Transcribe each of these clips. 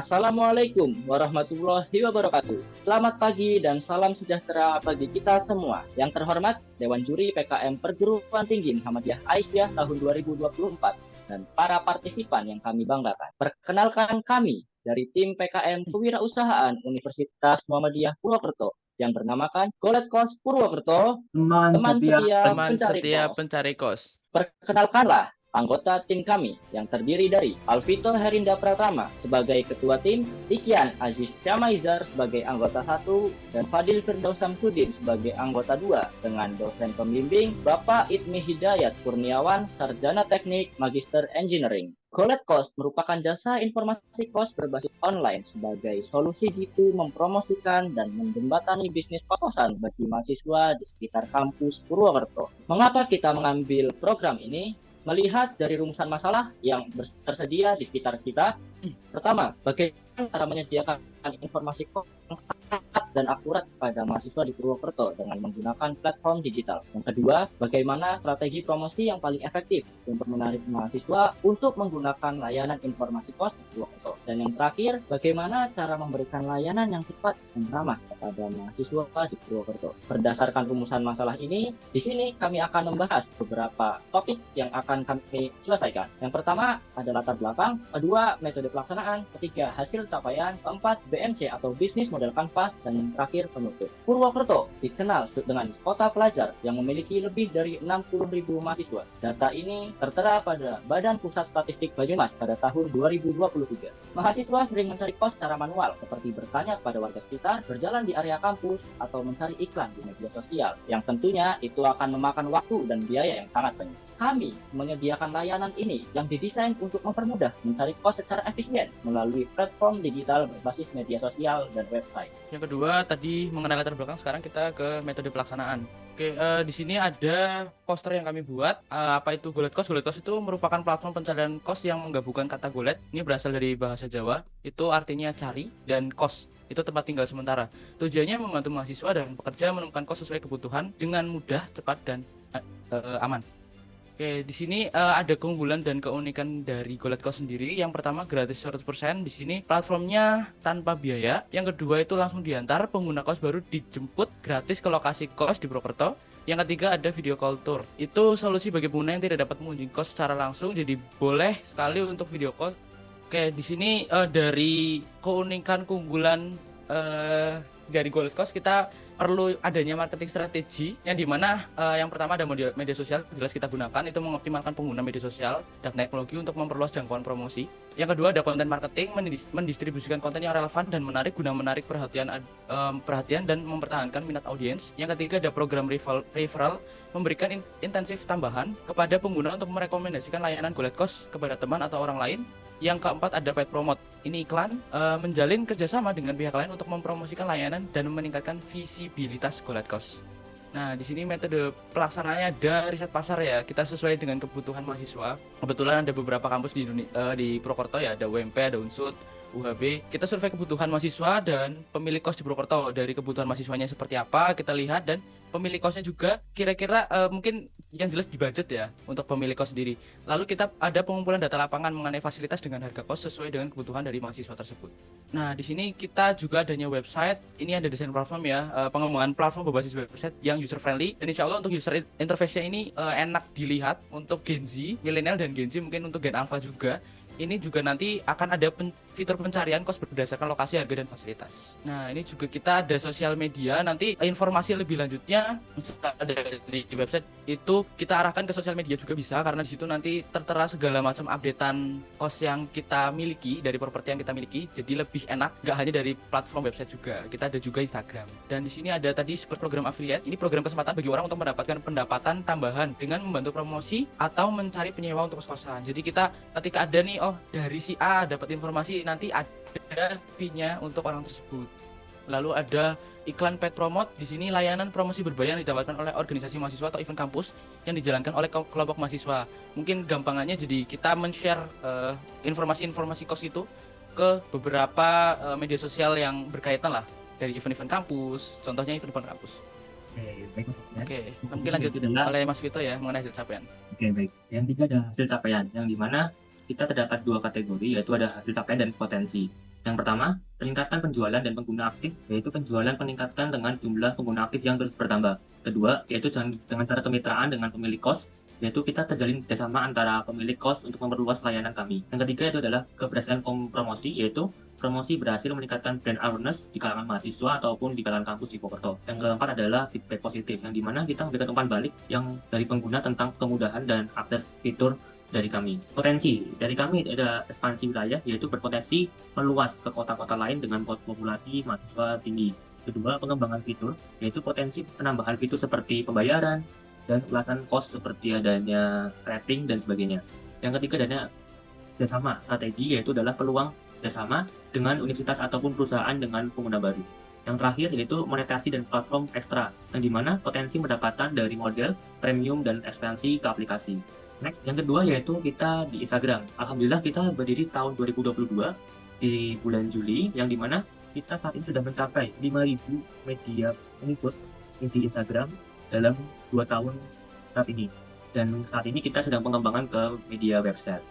Assalamualaikum warahmatullahi wabarakatuh. Selamat pagi dan salam sejahtera bagi kita semua. Yang terhormat Dewan Juri PKM Perguruan Tinggi Muhammadiyah Aisyah tahun 2024 dan para partisipan yang kami banggakan. Perkenalkan kami dari tim PKM Kewirausahaan Universitas Muhammadiyah Purwokerto yang bernamakan Goletkos Purwokerto, Teman teman setia setia Teman pencari setia kos. pencari kos. Perkenalkanlah anggota tim kami yang terdiri dari Alvito Herinda Pratama sebagai ketua tim, Ikian Aziz Syamaizar sebagai anggota 1, dan Fadil Firdaus Samsudin sebagai anggota 2 dengan dosen pembimbing Bapak Idmi Hidayat Kurniawan, Sarjana Teknik Magister Engineering. Golet Kos merupakan jasa informasi kos berbasis online sebagai solusi jitu mempromosikan dan menjembatani bisnis kos-kosan bagi mahasiswa di sekitar kampus Purwokerto. Mengapa kita mengambil program ini? Melihat dari rumusan masalah yang tersedia di sekitar kita. Pertama, bagaimana cara menyediakan informasi kos dan akurat pada mahasiswa di Purwokerto dengan menggunakan platform digital. Yang kedua, bagaimana strategi promosi yang paling efektif untuk menarik mahasiswa untuk menggunakan layanan informasi kos di Purwokerto. Dan yang terakhir, bagaimana cara memberikan layanan yang cepat dan ramah kepada mahasiswa di Purwokerto. Berdasarkan rumusan masalah ini, di sini kami akan membahas beberapa topik yang akan kami selesaikan. Yang pertama ada latar belakang, kedua metode pelaksanaan, ketiga hasil capaian, keempat BMC atau bisnis model kanvas, dan yang terakhir penutup. Purwokerto dikenal dengan kota pelajar yang memiliki lebih dari 60.000 mahasiswa. Data ini tertera pada Badan Pusat Statistik Banyumas pada tahun 2023. Mahasiswa sering mencari kos secara manual, seperti bertanya pada warga sekitar, berjalan di area kampus, atau mencari iklan di media sosial, yang tentunya itu akan memakan waktu dan biaya yang sangat banyak. Kami menyediakan layanan ini yang didesain untuk mempermudah mencari kos secara efisien melalui platform digital berbasis media sosial dan website. Yang kedua tadi mengenai latar belakang, sekarang kita ke metode pelaksanaan. Oke, di sini ada poster yang kami buat. Apa itu Golet Kos? Golet Kos itu merupakan platform pencarian kos yang menggabungkan kata golet. Ini berasal dari bahasa Jawa. Itu artinya cari, dan kos itu tempat tinggal sementara. Tujuannya membantu mahasiswa dan pekerja menemukan kos sesuai kebutuhan dengan mudah, cepat, dan aman. Oke, di sini ada keunggulan dan keunikan dari Golet Kos sendiri. Yang pertama, gratis 100%. Di sini platformnya tanpa biaya. Yang kedua itu langsung diantar, pengguna kos baru dijemput gratis ke lokasi kos di Purwokerto. Yang ketiga ada video call tour. Itu solusi bagi pengguna yang tidak dapat mengunjungi kos secara langsung, jadi boleh sekali untuk video call. Oke, di sini dari keunggulan dari Golet Kos, kita perlu adanya marketing strategi yang dimana yang pertama ada media sosial, jelas kita gunakan, itu mengoptimalkan pengguna media sosial dan teknologi untuk memperluas jangkauan promosi. Yang kedua ada konten marketing, mendistribusikan konten yang relevan dan menarik guna menarik perhatian dan mempertahankan minat audiens. Yang ketiga ada program referral, memberikan intensif tambahan kepada pengguna untuk merekomendasikan layanan Golet Kos kepada teman atau orang lain. Yang keempat ada paid promote. Ini iklan, menjalin kerjasama dengan pihak lain untuk mempromosikan layanan dan meningkatkan visibilitas Golet Kos. Nah, di sini metode pelaksanaannya ada riset pasar ya. Kita sesuai dengan kebutuhan mahasiswa. Kebetulan ada beberapa kampus di Purwokerto ya, ada UMP, ada Unsud, UHB. Kita survei kebutuhan mahasiswa dan pemilik kos di Purwokerto. Dari kebutuhan mahasiswanya seperti apa, kita lihat, dan pemilik kosnya juga kira-kira mungkin yang jelas di budget ya untuk pemilik kos sendiri. Lalu kita ada pengumpulan data lapangan mengenai fasilitas dengan harga kos sesuai dengan kebutuhan dari mahasiswa tersebut. Nah, di sini kita juga adanya website. Ini ada desain platform ya, pengembangan platform berbasis website yang user friendly, dan insya Allah untuk user interface-nya ini enak dilihat untuk Gen Z, milenial dan Gen Z, mungkin untuk Gen Alpha juga. Ini juga nanti akan ada fitur pencarian kos berdasarkan lokasi, harga, dan fasilitas. Nah, ini juga kita ada sosial media. Nanti informasi lebih lanjutnya ada di website, itu kita arahkan ke sosial media juga bisa, karena di situ nanti tertera segala macam updatean kos yang kita miliki, dari properti yang kita miliki. Jadi lebih enak, nggak hanya dari platform website juga. Kita ada juga Instagram. Dan di sini ada tadi seperti program affiliate. Ini program kesempatan bagi orang untuk mendapatkan pendapatan tambahan dengan membantu promosi atau mencari penyewa untuk kos-kosan. Jadi kita ketika ada nih, dari si A dapat informasi, nanti ada fee-nya untuk orang tersebut. Lalu ada iklan paid promote. Di sini layanan promosi berbayar yang ditawarkan oleh organisasi mahasiswa atau event kampus yang dijalankan oleh kelompok mahasiswa. Mungkin gampangannya jadi kita men-share informasi-informasi kos itu ke beberapa media sosial yang berkaitan lah, dari event-event kampus, contohnya event-event kampus. Oke, baik Mas. Oke, mungkin lanjut oleh Mas Vito ya mengenai hasil capaian. Oke, baik. Yang tiga ada hasil capaian, yang dimana kita terdapat dua kategori, yaitu ada hasil capaian dan potensi. Yang pertama, peningkatan penjualan dan pengguna aktif, yaitu penjualan peningkatkan dengan jumlah pengguna aktif yang terus bertambah. Kedua, yaitu dengan cara kemitraan dengan pemilik kos, yaitu kita terjalin kerjasama antara pemilik kos untuk memperluas layanan kami. Yang ketiga itu adalah keberhasilan promosi, yaitu promosi berhasil meningkatkan brand awareness di kalangan mahasiswa ataupun di kalangan kampus di Purwokerto. Yang keempat adalah feedback positif, yang dimana kita memberikan umpan balik yang dari pengguna tentang kemudahan dan akses fitur dari kami. Potensi dari kami ada ekspansi wilayah, yaitu berpotensi meluas ke kota-kota lain dengan populasi mahasiswa tinggi. Kedua, pengembangan fitur, yaitu potensi penambahan fitur seperti pembayaran dan ulasan kos seperti adanya rating dan sebagainya. Yang ketiga adanya kerjasama strategi, yaitu adalah peluang kerjasama dengan universitas ataupun perusahaan dengan pengguna baru. Yang terakhir yaitu monetasi dan platform ekstra, yang dimana potensi pendapatan dari model premium dan ekspansi ke aplikasi. Next, yang kedua yaitu kita di Instagram. Alhamdulillah kita berdiri tahun 2022 di bulan Juli, yang dimana kita saat ini sudah mencapai 5.000 media pengikut di Instagram dalam 2 tahun saat ini. Dan saat ini kita sedang pengembangan ke media website,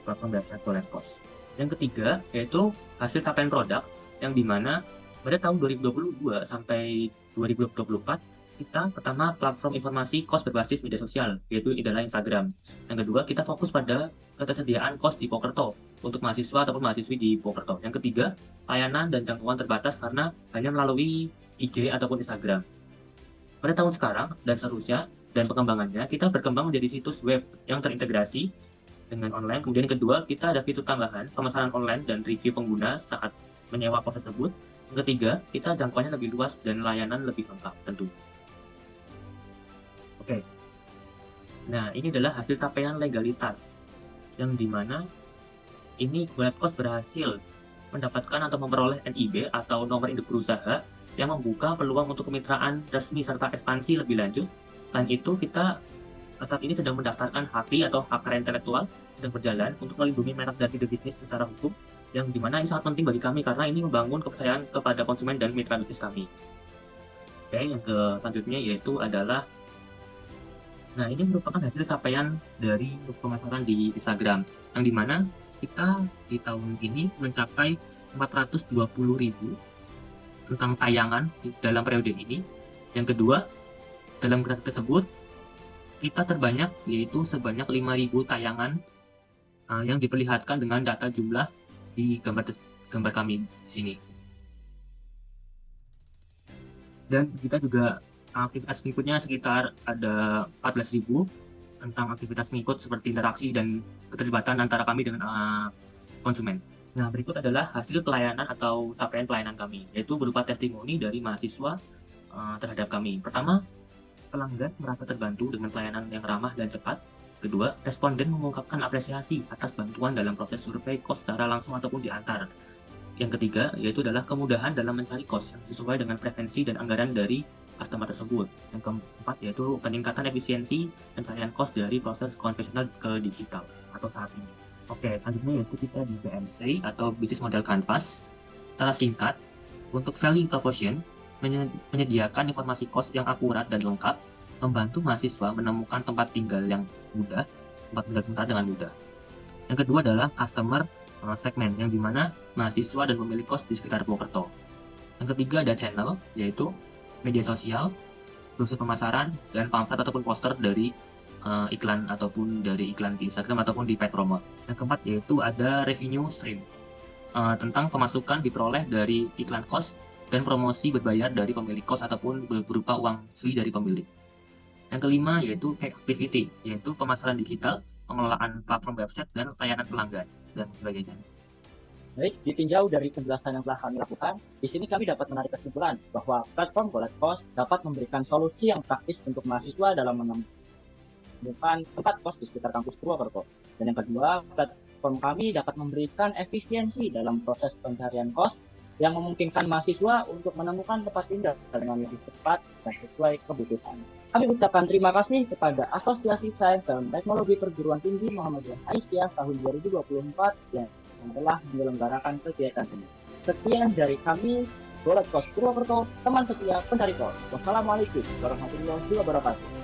platform website Golek Kos. Yang ketiga yaitu hasil capaian produk, yang dimana pada tahun 2022 sampai 2024 kita pertama platform informasi kos berbasis media sosial, yaitu adalah Instagram. Yang kedua, kita fokus pada ketersediaan kos di Purwokerto untuk mahasiswa ataupun mahasiswi di Purwokerto. Yang ketiga, layanan dan jangkauan terbatas karena hanya melalui IG ataupun Instagram. Pada tahun sekarang dan seterusnya dan pengembangannya, kita berkembang menjadi situs web yang terintegrasi dengan online. Kemudian yang kedua, kita ada fitur tambahan pemesanan online dan review pengguna saat menyewa kos tersebut. Yang ketiga, kita jangkauannya lebih luas dan layanan lebih lengkap tentu. Oke. Nah, ini adalah hasil capaian legalitas, yang dimana ini Golek Kos berhasil mendapatkan atau memperoleh NIB atau nomor induk berusaha yang membuka peluang untuk kemitraan resmi serta ekspansi lebih lanjut. Selain itu, kita saat ini sedang mendaftarkan HAKI atau hak karya intelektual sedang berjalan untuk melindungi merek dan ide bisnis secara hukum, yang dimana ini sangat penting bagi kami karena ini membangun kepercayaan kepada konsumen dan mitra bisnis kami. Oke, yang selanjutnya yaitu adalah, nah ini merupakan hasil capaian dari pemasaran di Instagram, yang dimana kita di tahun ini mencapai 420.000 tentang tayangan dalam periode ini. Yang kedua, dalam grafik tersebut kita terbanyak yaitu sebanyak 5.000 tayangan yang diperlihatkan dengan data jumlah di gambar kami di sini. Dan kita juga aktivitas pengikutnya sekitar ada 14.000 tentang aktivitas pengikut seperti interaksi dan keterlibatan antara kami dengan konsumen. Nah, berikut adalah hasil pelayanan atau capaian pelayanan kami, yaitu berupa testimoni dari mahasiswa terhadap kami. Pertama, pelanggan merasa terbantu dengan pelayanan yang ramah dan cepat. Kedua, responden mengungkapkan apresiasi atas bantuan dalam proses survei kos secara langsung ataupun diantar. Yang ketiga, yaitu adalah kemudahan dalam mencari kos yang sesuai dengan preferensi dan anggaran dari customer tersebut. Yang keempat, yaitu peningkatan efisiensi pencarian kos dari proses konvensional ke digital atau saat ini. Oke, selanjutnya yaitu kita di BMC atau Business Model Canvas. Secara singkat, untuk value proposition menyediakan informasi kos yang akurat dan lengkap, membantu mahasiswa menemukan tempat tinggal yang mudah, tempat tinggal sementara dengan mudah. Yang kedua adalah customer segmen, yang dimana mahasiswa dan pemilik kos di sekitar Purwokerto. Yang ketiga ada channel, yaitu media sosial, brosur pemasaran, dan pamflet ataupun poster dari iklan ataupun dari iklan di Instagram ataupun di paid promote. Yang keempat yaitu ada revenue stream, tentang pemasukan diperoleh dari iklan kos dan promosi berbayar dari pemilik kos ataupun berupa uang fee dari pemilik. Yang kelima yaitu activity, yaitu pemasaran digital, pengelolaan platform website dan layanan pelanggan dan sebagainya. Baik, ditinjau dari penjelasan yang telah kami lakukan, di sini kami dapat menarik kesimpulan bahwa platform Golek Kos dapat memberikan solusi yang praktis untuk mahasiswa dalam menemukan tempat kos di sekitar kampus Purwokerto. Dan yang kedua, platform kami dapat memberikan efisiensi dalam proses pencarian kos yang memungkinkan mahasiswa untuk menemukan tempat tinggal dengan lebih cepat dan sesuai kebutuhan. Kami ucapkan terima kasih kepada Asosiasi Sains dan Teknologi Perguruan Tinggi Muhammadiyah Aisyah tahun 2024 yang telah menyelenggarakan kegiatan ini. Sekian dari kami, Golek Kos Purwokerto, teman setia pencari kos. Wassalamualaikum warahmatullahi wabarakatuh.